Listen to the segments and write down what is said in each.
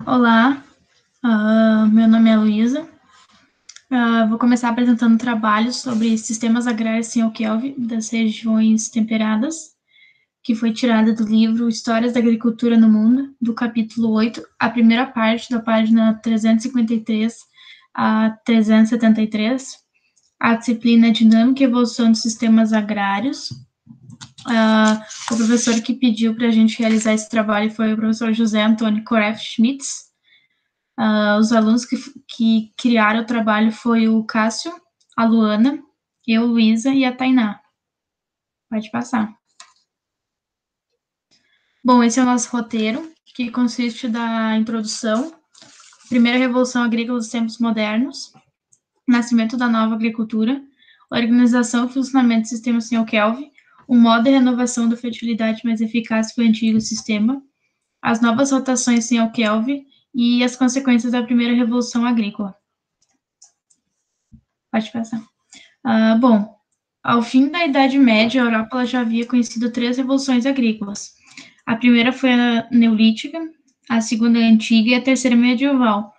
Olá, meu nome é Luísa. Vou começar apresentando um trabalho sobre sistemas agrários sem Kelvin das regiões temperadas, que foi tirada do livro Histórias da Agricultura no Mundo, do capítulo 8, a primeira parte, da página 353 a 373, a disciplina Dinâmica e Evolução dos Sistemas Agrários. O professor que pediu para a gente realizar esse trabalho foi o professor José Antônio Koref Schmitz. Os alunos que criaram o trabalho foi o Cássio, a Luana, eu, Luísa e a Tainá. Pode passar. Bom, esse é o nosso roteiro, que consiste da introdução, primeira revolução agrícola dos tempos modernos, nascimento da nova agricultura, organização e funcionamento do sistema sem Kelvin, o modo de renovação da fertilidade mais eficaz que o antigo sistema, as novas rotações sem Kelvin e as consequências da primeira revolução agrícola. Pode passar. Bom, ao fim da Idade Média, a Europa já havia conhecido 3 revoluções agrícolas. A primeira foi a Neolítica, a segunda a Antiga e a terceira medieval.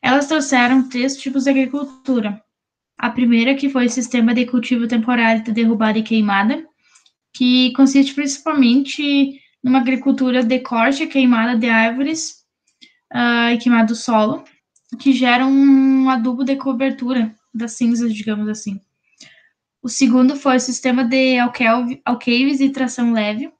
Elas trouxeram 3 tipos de agricultura. A primeira, que foi o sistema de cultivo temporário de derrubada e queimada, que consiste principalmente numa agricultura de corte e queimada de árvores e queimada do solo, que gera um adubo de cobertura das cinzas, digamos assim. O segundo foi o sistema de alqueires e tração leve,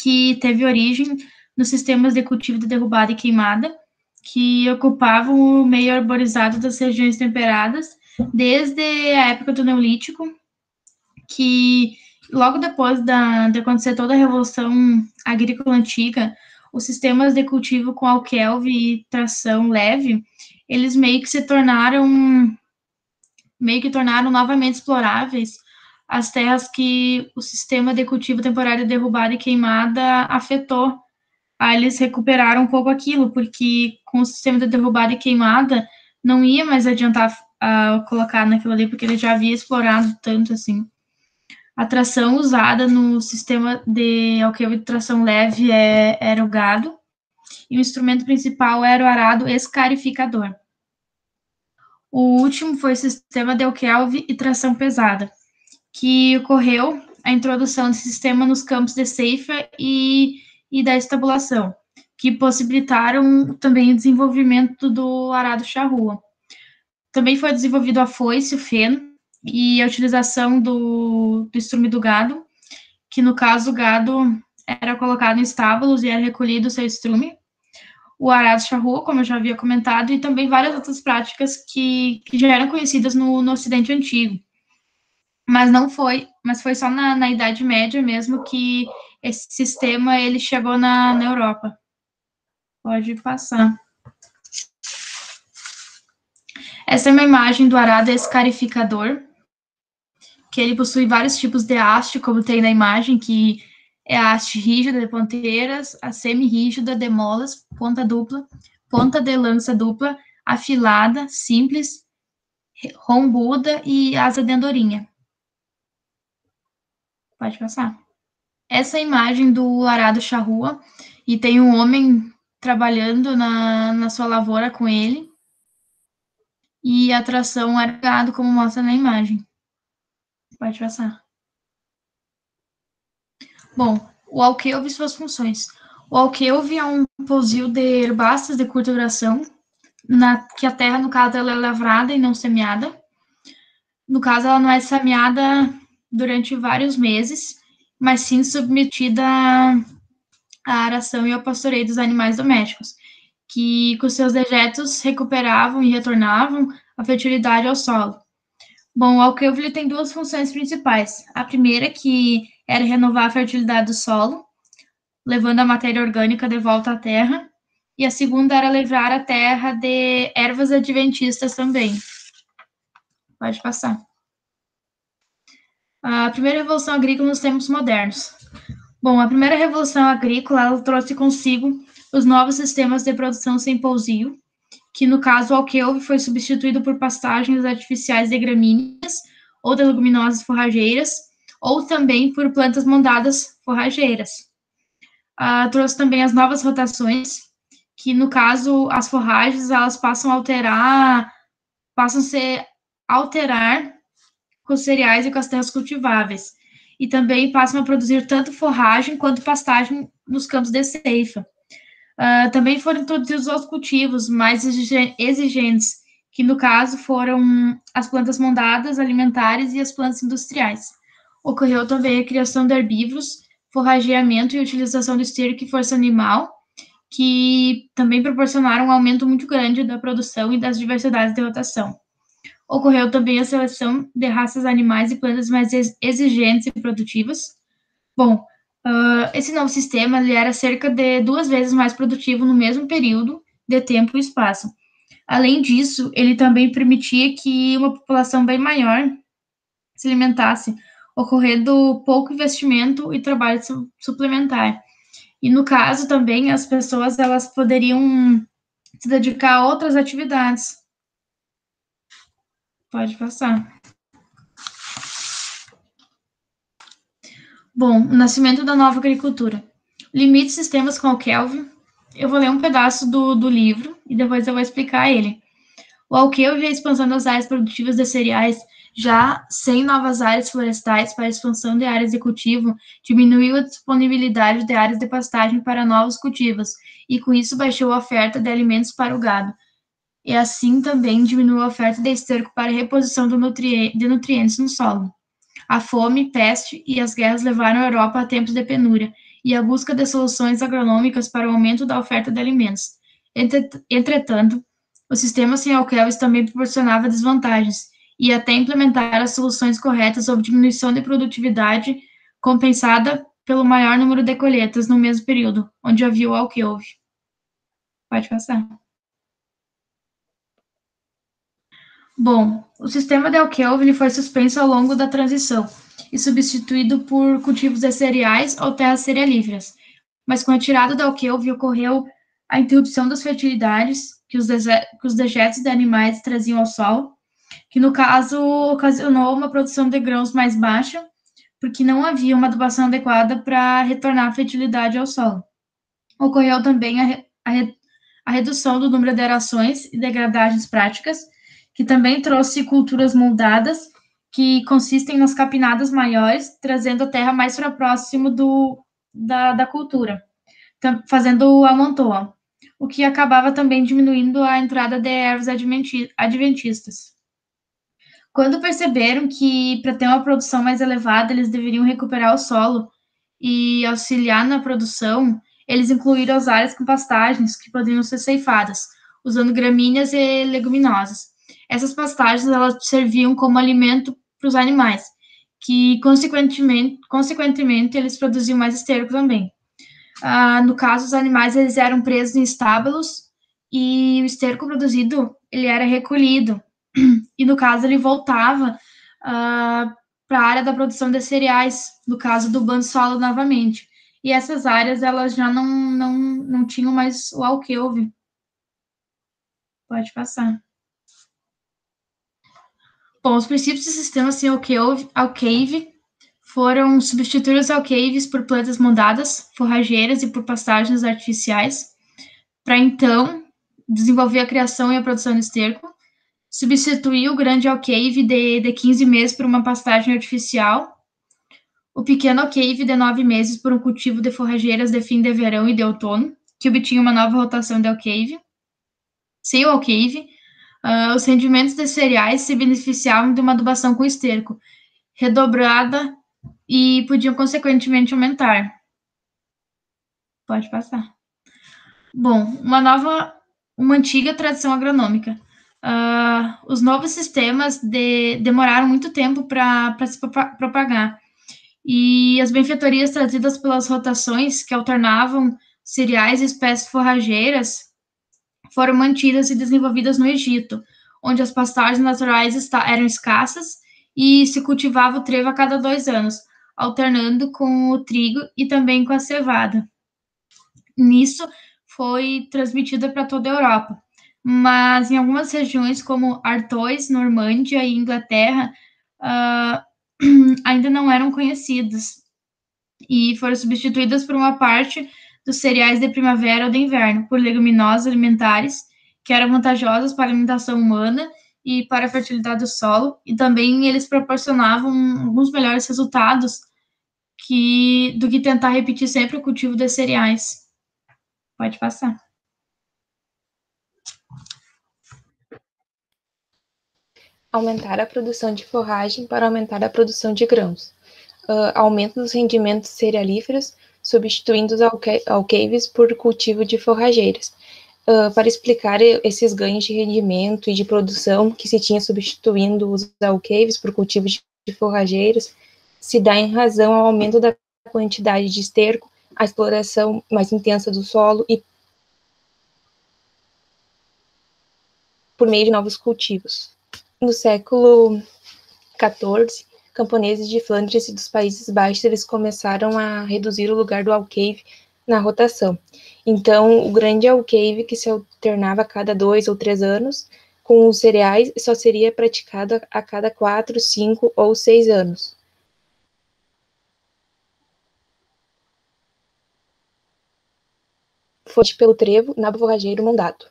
que teve origem nos sistemas de cultivo de derrubada e queimada, que ocupavam o meio arborizado das regiões temperadas desde a época do Neolítico, que logo depois de acontecer toda a Revolução Agrícola Antiga, os sistemas de cultivo com alqueire e tração leve, eles meio que tornaram novamente exploráveis as terras que o sistema de cultivo temporário de derrubada e queimada afetou. Aí eles recuperaram um pouco aquilo, porque com o sistema de derrubada e queimada não ia mais adiantar colocar naquilo ali, porque ele já havia explorado tanto assim. A tração usada no sistema de alqueire de tração leve era o gado, e o instrumento principal era o arado escarificador. O último foi o sistema de alqueire e tração pesada, que ocorreu a introdução do sistema nos campos de ceifa e da estabulação, que possibilitaram também o desenvolvimento do arado charrua. Também foi desenvolvido a foice, o feno, e a utilização do estrume do gado, que no caso o gado era colocado em estábulos e era recolhido o seu estrume, o arado charrua, como eu já havia comentado, e também várias outras práticas que já eram conhecidas no Ocidente Antigo. Mas foi só na Idade Média mesmo que esse sistema ele chegou na Europa. Pode passar. Essa é uma imagem do arado escarificador, que ele possui vários tipos de haste, como tem na imagem, que é a haste rígida de ponteiras, a semi-rígida de molas, ponta dupla, ponta de lança dupla, afilada, simples, rombuda e asa de andorinha. Pode passar. Essa imagem do arado charrua, e tem um homem trabalhando na sua lavoura com ele, e a tração era gado, como mostra na imagem. Pode passar. Bom, o alqueire e suas funções. O alqueire é um pousio de herbáceas de curta duração, que a terra, no caso, ela é lavrada e não semeada. No caso, ela não é semeada durante vários meses, mas sim submetida à aração e ao pastoreio dos animais domésticos, que com seus dejetos recuperavam e retornavam a fertilidade ao solo. Bom, o alqueire tem 2 funções principais. A primeira, que era renovar a fertilidade do solo, levando a matéria orgânica de volta à terra, e a segunda era livrar a terra de ervas adventistas também. Pode passar. A primeira revolução agrícola nos tempos modernos. Bom, a primeira revolução agrícola ela trouxe consigo os novos sistemas de produção sem pousio, que no caso o alqueire foi substituído por pastagens artificiais de gramíneas ou de leguminosas forrageiras, ou também por plantas mondadas forrageiras. Trouxe também as novas rotações, que no caso as forragens elas passam a ser alterar com os cereais e com as terras cultiváveis. E também passam a produzir tanto forragem quanto pastagem nos campos de ceifa. Também foram introduzidos aos cultivos mais exigentes, que no caso foram as plantas mondadas, alimentares e as plantas industriais. Ocorreu também a criação de herbívoros, forrageamento e utilização do esterco e força animal, que também proporcionaram um aumento muito grande da produção e das diversidades de rotação. Ocorreu também a seleção de raças animais e plantas mais exigentes e produtivas. Bom, esse novo sistema ele era cerca de 2 vezes mais produtivo no mesmo período de tempo e espaço. Além disso, ele também permitia que uma população bem maior se alimentasse, ocorrendo pouco investimento e trabalho suplementar. E no caso também as pessoas elas poderiam se dedicar a outras atividades. Pode passar. Bom, o nascimento da nova agricultura. Limite sistemas com o Kelvin. Eu vou ler um pedaço do livro e depois eu vou explicar ele. O Alqueu vê a expansão das áreas produtivas de cereais, já sem novas áreas florestais para a expansão de áreas de cultivo, diminuiu a disponibilidade de áreas de pastagem para novos cultivos, e com isso baixou a oferta de alimentos para o gado. E assim também diminuiu a oferta de esterco para a reposição de nutrientes no solo. A fome, peste e as guerras levaram a Europa a tempos de penúria, e a busca de soluções agronômicas para o aumento da oferta de alimentos. Entretanto, o sistema sem alqueires também proporcionava desvantagens, e até implementar as soluções corretas houve diminuição de produtividade compensada pelo maior número de colheitas no mesmo período, onde havia o alqueire. Pode passar. Bom, o sistema de alqueire foi suspenso ao longo da transição e substituído por cultivos de cereais ou terras cerealíferas. Mas com a retirada da alqueire ocorreu a interrupção das fertilidades que os dejetos de animais traziam ao solo, que no caso ocasionou uma produção de grãos mais baixa, porque não havia uma adubação adequada para retornar a fertilidade ao solo. Ocorreu também a redução do número de arações e degradagens práticas, que também trouxe culturas moldadas, que consistem nas capinadas maiores, trazendo a terra mais para próximo da cultura, fazendo a montoa, o que acabava também diminuindo a entrada de ervas adventistas. Quando perceberam que, para ter uma produção mais elevada, eles deveriam recuperar o solo e auxiliar na produção, eles incluíram as áreas com pastagens que poderiam ser ceifadas, usando gramíneas e leguminosas. Essas pastagens elas serviam como alimento para os animais, que consequentemente eles produziam mais esterco também. No caso, os animais eles eram presos em estábulos e o esterco produzido ele era recolhido e no caso ele voltava para a área da produção de cereais, no caso do banho solo novamente. E essas áreas elas já não tinham mais o alqueire. Pode passar. Bom, os princípios do sistema sem alqueire foram substituir os alqueires por plantas mondadas, forrageiras e por pastagens artificiais, para então desenvolver a criação e a produção de esterco, substituir o grande alqueire de 15 meses por uma pastagem artificial, o pequeno alqueire de 9 meses por um cultivo de forrageiras de fim de verão e de outono, que obtinha uma nova rotação de alqueire. Sem o alqueire, os rendimentos de cereais se beneficiavam de uma adubação com esterco, redobrada e podiam, consequentemente, aumentar. Pode passar. Bom, uma antiga tradição agronômica. Os novos sistemas demoraram muito tempo para se propagar. E as benfeitorias trazidas pelas rotações que alternavam cereais e espécies forrageiras foram mantidas e desenvolvidas no Egito, onde as pastagens naturais eram escassas e se cultivava o trevo a cada 2 anos, alternando com o trigo e também com a cevada. Nisso foi transmitida para toda a Europa, mas em algumas regiões como Artois, Normândia e Inglaterra ainda não eram conhecidas e foram substituídas por uma parte dos cereais de primavera ou de inverno por leguminosas alimentares, que eram vantajosas para a alimentação humana e para a fertilidade do solo, e também eles proporcionavam alguns melhores resultados do que tentar repetir sempre o cultivo de cereais. Pode passar. Aumentar a produção de forragem para aumentar a produção de grãos. Aumento dos rendimentos cerealíferos, substituindo os alqueires por cultivo de forrageiras. Para explicar esses ganhos de rendimento e de produção que se tinha substituindo os alqueires por cultivo de forrageiras, se dá em razão ao aumento da quantidade de esterco, a exploração mais intensa do solo e por meio de novos cultivos. No século XIV, camponeses de Flandres e dos Países Baixos eles começaram a reduzir o lugar do alqueire na rotação. Então, o grande alqueire, que se alternava a cada 2 ou 3 anos, com os cereais, só seria praticado a cada 4, 5 ou 6 anos. Foi pelo trevo na forrageiro mondado.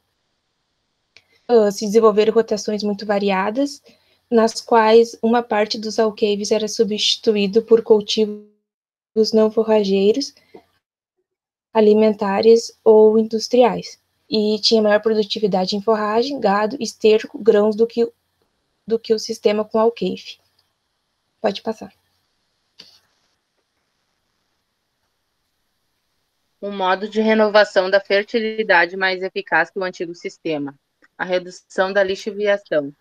Se desenvolveram rotações muito variadas, nas quais uma parte dos alqueires era substituído por cultivos não forrageiros, alimentares ou industriais, e tinha maior produtividade em forragem, gado, esterco, grãos do que o sistema com alqueire. Pode passar. Um modo de renovação da fertilidade mais eficaz que o antigo sistema. A redução da lixiviação.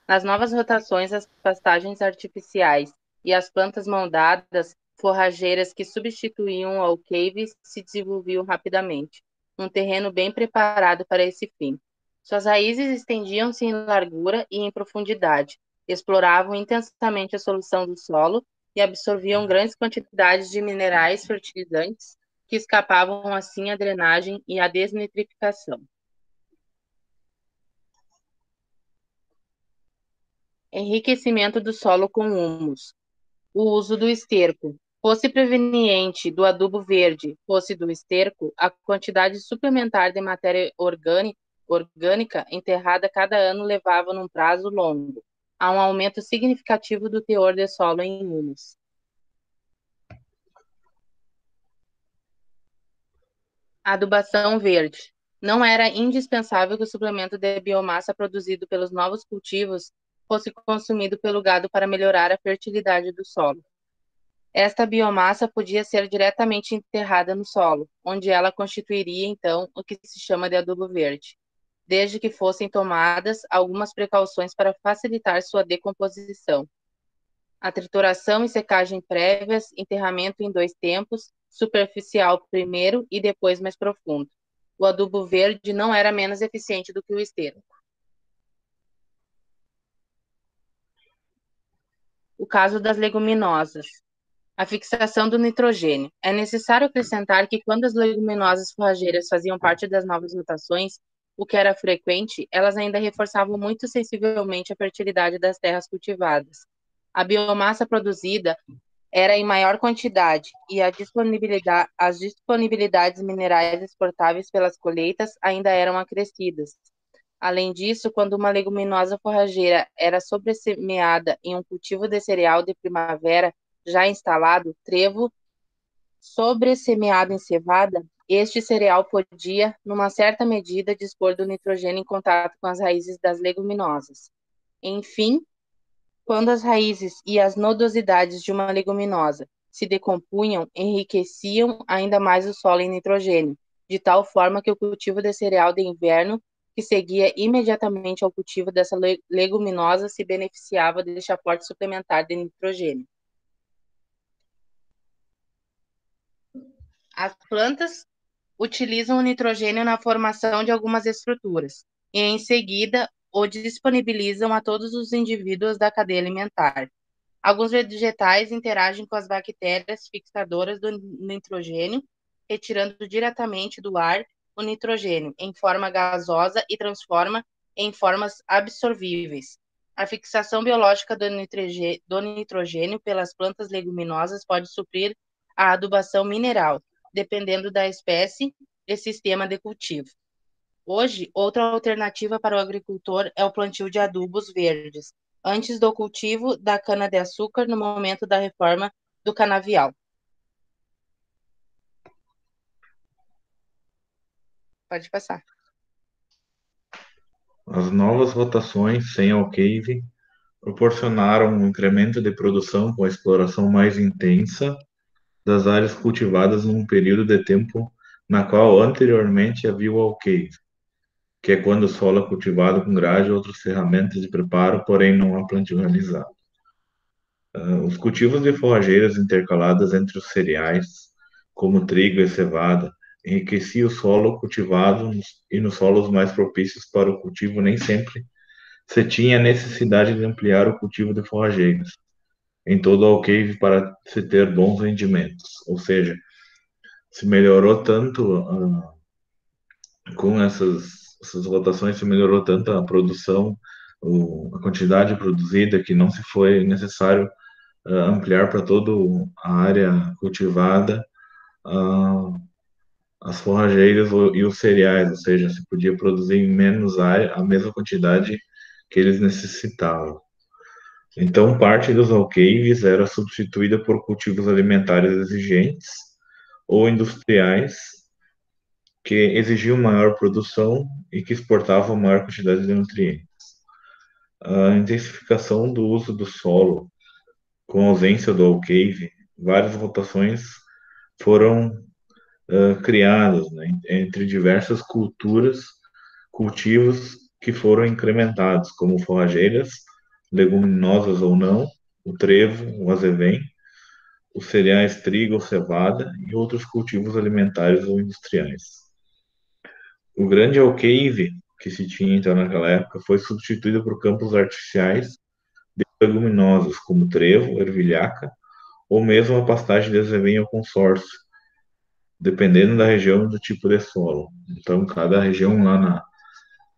Nas novas rotações, as pastagens artificiais e as plantas moldadas, forrageiras que substituíam o alqueire se desenvolviam rapidamente, num terreno bem preparado para esse fim. Suas raízes estendiam-se em largura e em profundidade, exploravam intensamente a solução do solo e absorviam grandes quantidades de minerais fertilizantes que escapavam assim à drenagem e à desnitrificação. Enriquecimento do solo com humus. O uso do esterco. Fosse proveniente do adubo verde, fosse do esterco, a quantidade suplementar de matéria orgânica enterrada cada ano levava, num prazo longo, a um aumento significativo do teor de solo em humus. Adubação verde. Não era indispensável que o suplemento de biomassa produzido pelos novos cultivos fosse consumido pelo gado para melhorar a fertilidade do solo. Esta biomassa podia ser diretamente enterrada no solo, onde ela constituiria, então, o que se chama de adubo verde, desde que fossem tomadas algumas precauções para facilitar sua decomposição. A trituração e secagem prévias, enterramento em 2 tempos, superficial primeiro e depois mais profundo. O adubo verde não era menos eficiente do que o esterco. O caso das leguminosas. A fixação do nitrogênio. É necessário acrescentar que quando as leguminosas forrageiras faziam parte das novas rotações, o que era frequente, elas ainda reforçavam muito sensivelmente a fertilidade das terras cultivadas. A biomassa produzida era em maior quantidade e as disponibilidades minerais exportáveis pelas colheitas ainda eram acrescidas. Além disso, quando uma leguminosa forrageira era sobressemeada em um cultivo de cereal de primavera já instalado, trevo, sobressemeado em cevada, este cereal podia, numa certa medida, dispor do nitrogênio em contato com as raízes das leguminosas. Enfim, quando as raízes e as nodosidades de uma leguminosa se decompunham, enriqueciam ainda mais o solo em nitrogênio, de tal forma que o cultivo de cereal de inverno, que seguia imediatamente ao cultivo dessa leguminosa, se beneficiava deste aporte suplementar de nitrogênio. As plantas utilizam o nitrogênio na formação de algumas estruturas e, em seguida, o disponibilizam a todos os indivíduos da cadeia alimentar. Alguns vegetais interagem com as bactérias fixadoras do nitrogênio, retirando diretamente do ar o nitrogênio em forma gasosa e transforma em formas absorvíveis. A fixação biológica do nitrogênio pelas plantas leguminosas pode suprir a adubação mineral, dependendo da espécie e sistema de cultivo. Hoje, outra alternativa para o agricultor é o plantio de adubos verdes, antes do cultivo da cana-de-açúcar no momento da reforma do canavial. Pode passar. As novas rotações sem alcave proporcionaram um incremento de produção com a exploração mais intensa das áreas cultivadas num período de tempo na qual anteriormente havia o alcave, que é quando o solo é cultivado com grade ou outras ferramentas de preparo, porém não há plantio realizado. Os cultivos de forrageiras intercaladas entre os cereais, como trigo e cevada, enriquecia o solo cultivado e nos solos mais propícios para o cultivo nem sempre se tinha necessidade de ampliar o cultivo de forrageiras em todo o alqueire para se ter bons rendimentos. Ou seja, se melhorou tanto com essas rotações, se melhorou tanto a produção, a quantidade produzida, que não se foi necessário ampliar para toda a área cultivada as forrageiras e os cereais, ou seja, se podia produzir em menos área a mesma quantidade que eles necessitavam. Então, parte dos alqueires era substituída por cultivos alimentares exigentes ou industriais que exigiam maior produção e que exportavam maior quantidade de nutrientes. A intensificação do uso do solo, com ausência do alqueire, várias rotações foram criadas, né, entre diversas cultivos que foram incrementados, como forrageiras, leguminosas ou não, o trevo, o azevém, os cereais trigo ou cevada e outros cultivos alimentares ou industriais. O grande alqueire que se tinha então naquela época foi substituído por campos artificiais de leguminosas, como trevo, ervilhaca, ou mesmo a pastagem de azevém ou consórcio, dependendo da região e do tipo de solo. Então, cada região lá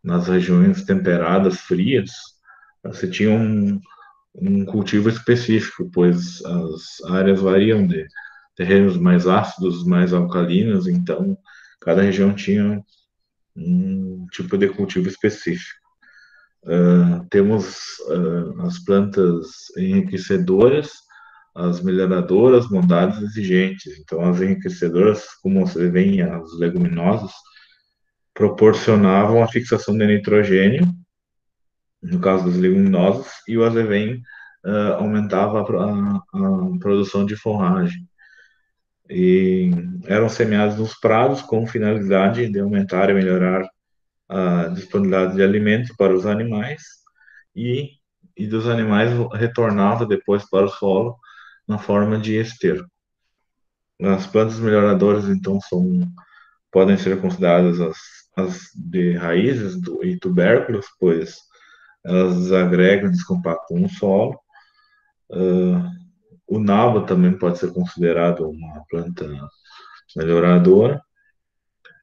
nas regiões temperadas, frias, você tinha um cultivo específico, pois as áreas variam de terrenos mais ácidos, mais alcalinos, então cada região tinha um tipo de cultivo específico. Temos as plantas enriquecedoras, as melhoradoras, bondades exigentes. Então, as enriquecedoras, como você vê, as leguminosas, proporcionavam a fixação de nitrogênio, no caso das leguminosas, e o azevém aumentava a produção de forragem. E eram semeados nos prados com finalidade de aumentar e melhorar a disponibilidade de alimentos para os animais e dos animais retornava depois para o solo na forma de esterco. As plantas melhoradoras, então, podem ser consideradas as de raízes e tubérculos, pois elas agregam e descompactam o solo. O nabo também pode ser considerado uma planta melhoradora.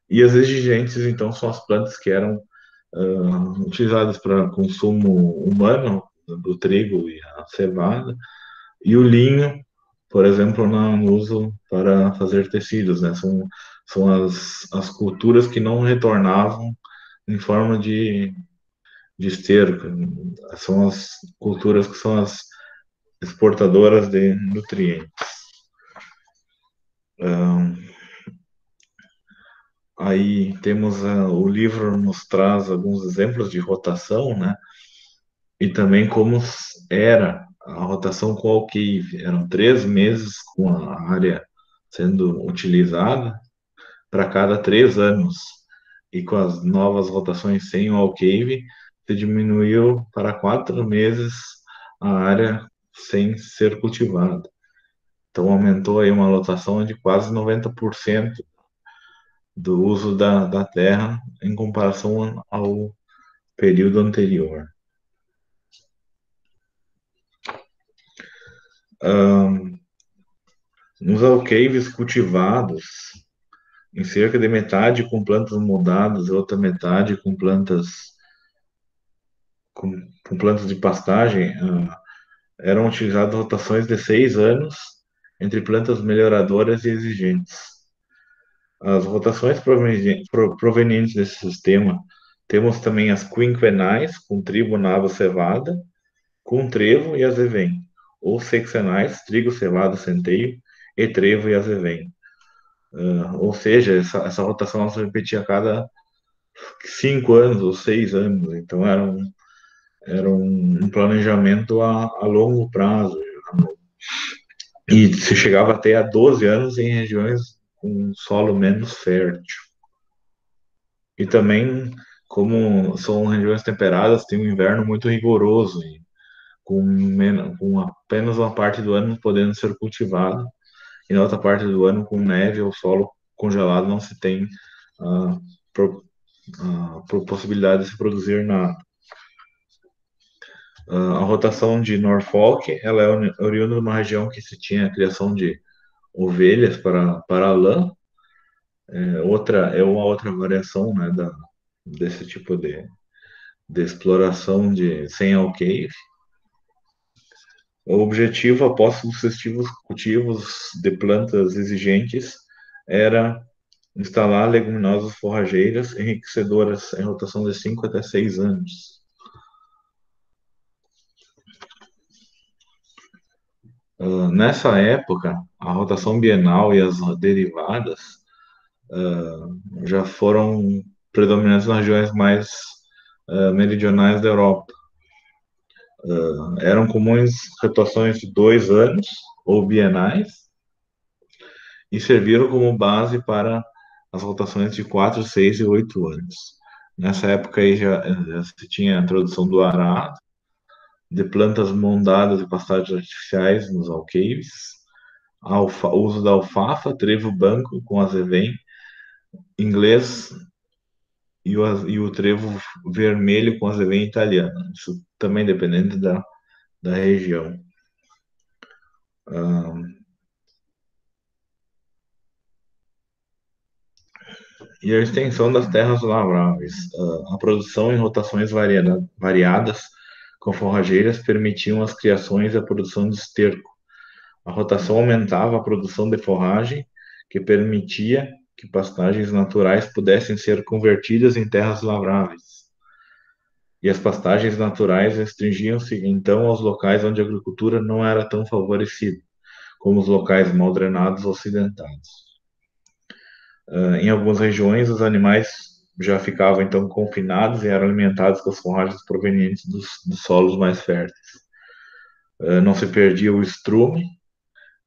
E as exigentes, então, são as plantas que eram utilizadas para consumo humano, do trigo e a cevada, e o linho, por exemplo, no uso para fazer tecidos, né? São as culturas que não retornavam em forma de esterco, são as culturas que são as exportadoras de nutrientes. Aí temos o livro nos traz alguns exemplos de rotação, né? E também como era a rotação com alqueire. Eram 3 meses com a área sendo utilizada para cada 3 anos. E com as novas rotações sem o alqueire, se diminuiu para 4 meses a área sem ser cultivada. Então aumentou aí uma lotação de quase 90% do uso da terra em comparação ao período anterior. Nos alqueires cultivados, em cerca de metade com plantas mudadas, outra metade com plantas de pastagem, eram utilizadas rotações de 6 anos entre plantas melhoradoras e exigentes. As rotações provenientes desse sistema, temos também as quinquenais, com trigo, nabo, cevada, com trevo e azevém, ou sexenais, trigo, cevada, centeio, e trevo e azevém. Ou seja, essa rotação ela se repetia a cada 5 anos ou 6 anos, então era um planejamento a longo prazo. E se chegava até a 12 anos em regiões com solo menos fértil. E também, como são regiões temperadas, tem um inverno muito rigoroso, e com apenas uma parte do ano podendo ser cultivado, e na outra parte do ano, com neve ou solo congelado, não se tem a, a possibilidade de se produzir nada. A rotação de Norfolk, ela é oriunda de uma região que se tinha a criação de ovelhas para lã. É uma outra variação, né, desse tipo de exploração sem alqueire. O objetivo, após sucessivos cultivos de plantas exigentes, era instalar leguminosas forrageiras enriquecedoras em rotação de 5 até 6 anos. Nessa época, a rotação bienal e as derivadas já foram predominantes nas regiões mais meridionais da Europa. Eram comuns rotações de 2 anos ou bienais e serviram como base para as rotações de 4, 6 e 8 anos. Nessa época aí já se tinha a introdução do arado, de plantas mondadas e pastagens artificiais nos alqueires, o uso da alfafa, trevo branco com azevém, inglês e o trevo vermelho com azevém italiano. Isso também dependendo da região. E a extensão das terras lavráveis. A produção em rotações variadas com forrageiras permitiam as criações e a produção de esterco. A rotação aumentava a produção de forragem, que permitia que pastagens naturais pudessem ser convertidas em terras lavráveis. E as pastagens naturais restringiam-se então aos locais onde a agricultura não era tão favorecida, como os locais mal drenados ou acidentados. Em algumas regiões, os animais já ficavam então confinados e eram alimentados com as forragens provenientes dos solos mais férteis. Não se perdia o estrume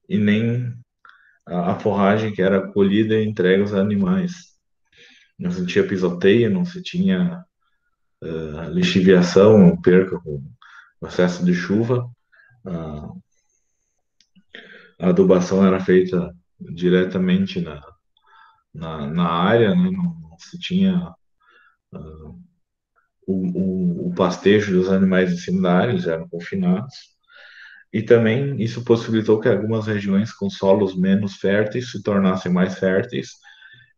e nem a forragem que era colhida e entregue aos animais. Não se tinha pisoteio, não se tinha lixiviação, perca com o excesso de chuva. A adubação era feita diretamente na área, né? Não se tinha o pastejo dos animais em cima da área, eles eram confinados. E também isso possibilitou que algumas regiões com solos menos férteis se tornassem mais férteis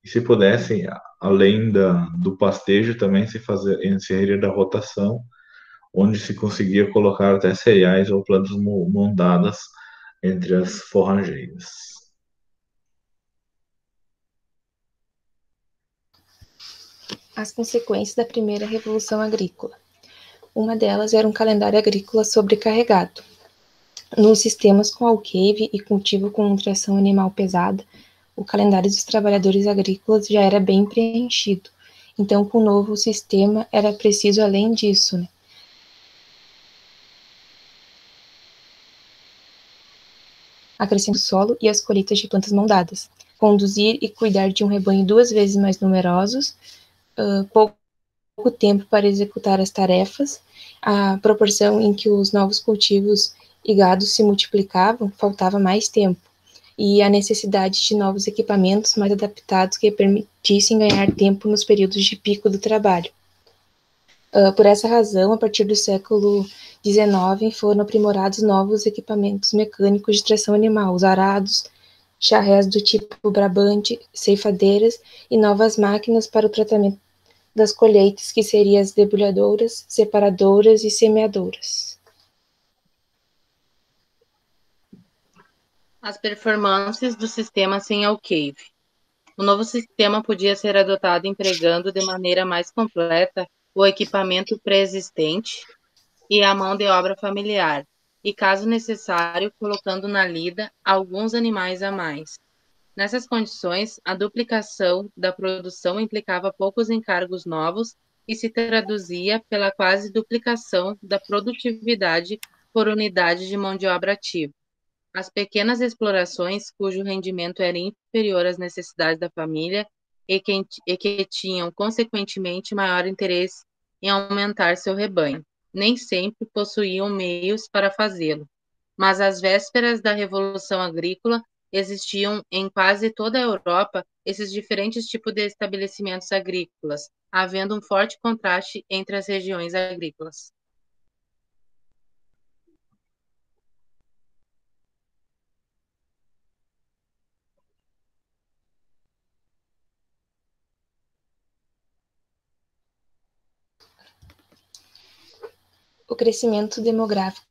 e se pudessem, além do pastejo, também se inserir da rotação, onde se conseguia colocar até cereais ou plantas mondadas entre as forrageiras. As consequências da primeira revolução agrícola. Uma delas era um calendário agrícola sobrecarregado. Nos sistemas com alqueve e cultivo com tração animal pesada, o calendário dos trabalhadores agrícolas já era bem preenchido. Então, com o novo sistema, era preciso além disso, né? Acrescentar o solo e as colheitas de plantas mondadas. Conduzir e cuidar de um rebanho 2 vezes mais numerosos, pouco tempo para executar as tarefas, a proporção em que os novos cultivos e gados se multiplicavam, faltava mais tempo, e a necessidade de novos equipamentos mais adaptados que permitissem ganhar tempo nos períodos de pico do trabalho. Por essa razão, a partir do século XIX, foram aprimorados novos equipamentos mecânicos de tração animal, os arados, charrés do tipo Brabante, ceifadeiras e novas máquinas para o tratamento das colheitas, que seriam as debulhadoras, separadoras e semeadoras. As performances do sistema sem alqueve. O novo sistema podia ser adotado empregando de maneira mais completa o equipamento pré-existente e a mão de obra familiar, e, caso necessário, colocando na lida alguns animais a mais. Nessas condições, a duplicação da produção implicava poucos encargos novos e se traduzia pela quase duplicação da produtividade por unidade de mão de obra ativa. As pequenas explorações, cujo rendimento era inferior às necessidades da família e que tinham, consequentemente, maior interesse em aumentar seu rebanho, nem sempre possuíam meios para fazê-lo. Mas às vésperas da Revolução Agrícola, existiam em quase toda a Europa esses diferentes tipos de estabelecimentos agrícolas, havendo um forte contraste entre as regiões agrícolas. O crescimento demográfico.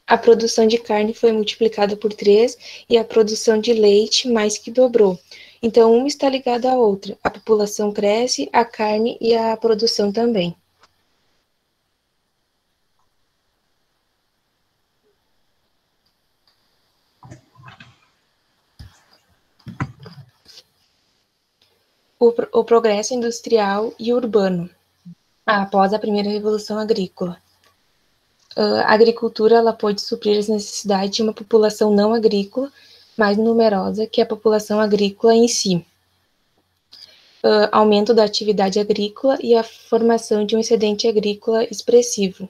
A produção de carne foi multiplicada por 3 e a produção de leite mais que dobrou. Então, uma está ligada à outra. A população cresce, a carne e a produção também. O progresso industrial e urbano, após a primeira revolução agrícola. A agricultura ela pôde suprir as necessidades de uma população não agrícola mais numerosa que a população agrícola em si. Aumento da atividade agrícola e a formação de um excedente agrícola expressivo.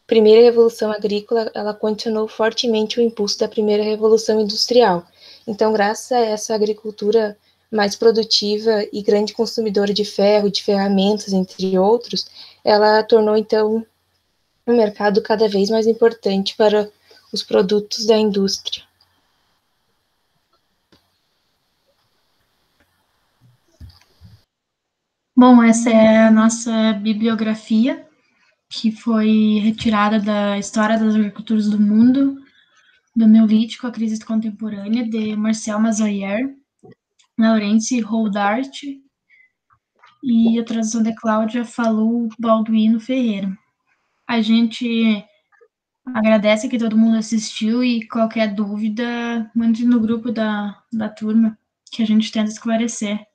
Primeira revolução agrícola, ela condicionou fortemente o impulso da primeira revolução industrial. Então, graças a essa agricultura mais produtiva e grande consumidora de ferro, de ferramentas, entre outros, ela tornou, então, um mercado cada vez mais importante para os produtos da indústria. Bom, essa é a nossa bibliografia, que foi retirada da História das Agriculturas do Mundo, do Neolítico à Crise Contemporânea, de Marcel Mazoyer, Laurence Holdart, e a tradução de Cláudia Falou Balduino Ferreira. A gente agradece que todo mundo assistiu e qualquer dúvida, mande no grupo da turma, que a gente tenta esclarecer,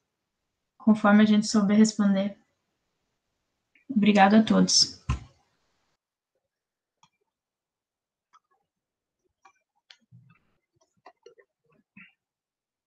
conforme a gente souber responder. Obrigada a todos.